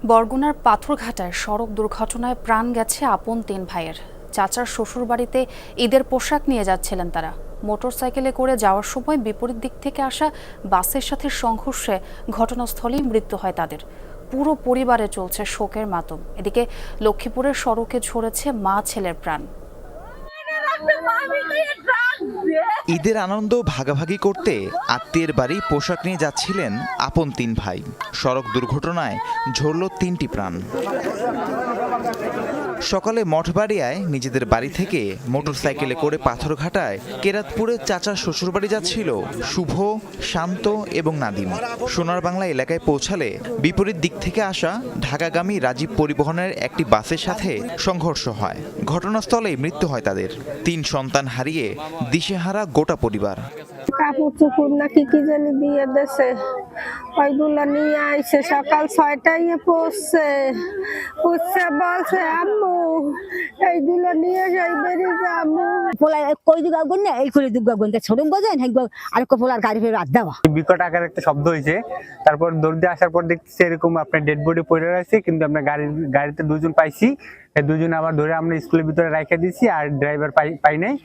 বরগুনার পাথরঘাটায় সড়ক দুর্ঘটনায় প্রাণ গেছে আপন ৩ ভাইয়ের। চাচার শ্বশুরবাড়িতে ঈদের পোশাক নিয়ে যাচ্ছিলেন তারা। মোটরসাইকেলে করে যাওয়ার সময় বিপরীত দিক থেকে আসা বাসের সাথে সংঘর্ষে ঘটনাস্থলেই মৃত্যু হয় তাদের। পুরো পরিবারে চলছে শোকের মাতম। এদিকে লক্ষ্মীপুরের সড়কে ঝরেছে মা ছেলের প্রাণ। ঈদের আনন্দ ভাগাভাগি করতে আত্মীয়ের বাড়ি পোশাক নিয়ে যাচ্ছিলেন আপন ৩ ভাই। সড়ক দুর্ঘটনায় ঝরল ৩টি প্রাণ। সকালে মঠবাড়িয়ায় নিজেদের বাড়ি থেকে মোটরসাইকেলে করে পাথরঘাটায় কেরাতপুরে চাচার শ্বশুরবাড়ি যাচ্ছিল শুভ, শান্ত এবং নাদিম। সোনার বাংলা এলাকায় পৌঁছালে বিপরীত দিক থেকে আসা ঢাকাগামী রাজীব পরিবহনের একটি বাসের সাথে সংঘর্ষ হয়। ঘটনাস্থলেই মৃত্যু হয় তাদের। ৩ সন্তান হারিয়ে দিশেহারা গোটা পরিবার। কাপড় চুপুর নাকি কি জানি দিয়ে দেশে, ওইগুলো নিয়ে আইসে সকাল 6টায় পড়ছে বলছে আম্মু এইগুলো নিয়ে যাই বেরিয়ে যাবো। কই দিকে আগুন না এই করে দিকে আগুন ছোটম বাজেন আর পোলার গাড়ি ফের রাত দেওয়া বিকট আকার একটা শব্দ হয়েছে। তারপর দৌড় দিয়ে আসার পর দেখতেছি এরকম আপনার ডেড বডি পড়ে রয়েছে, কিন্তু আপনার গাড়িতে 2 জন পাইছি। এই 2 জন আবার ধরে আমরা স্কুলের ভিতরে রেখে দিয়েছি, আর ড্রাইভার পাই নাই।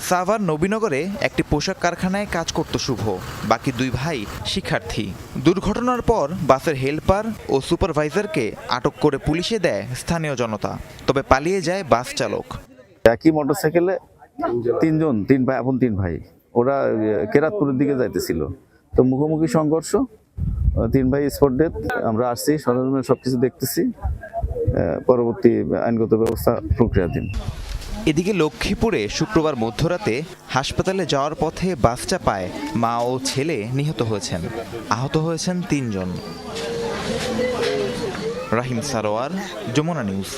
সাভার নবীনগরে একটি পোশাক কারখানায় কাজ করত শুভ, বাকি 2 ভাই শিক্ষার্থী। দুর্ঘটনার পর বাসের হেল্পার ও সুপারভাইজারকে আটক করে পুলিশে দেয় স্থানীয় জনতা, তবে পালিয়ে যায় বাস চালক। একই মোটরসাইকেলে 3 ভাই, আপন 3 ভাই, ওরা কেরাতপুরের দিকে যাইতেছিল। তো মুখোমুখি সংঘর্ষ, 3 ভাই স্পট ডেথ। আমরা আসছি, সরঞ্জাম সবকিছু দেখতেছি, পরবর্তী আইনগত ব্যবস্থা প্রক্রিয়াধীন। এদিকে লক্ষ্মীপুরে শুক্রবার মধ্যরাতে হাসপাতালে যাওয়ার পথে বাস চাপায় মা ও ছেলে নিহত হয়েছেন। আহত হয়েছেন 3 জন। রাহিম সারোয়ার, যমুনা নিউজ।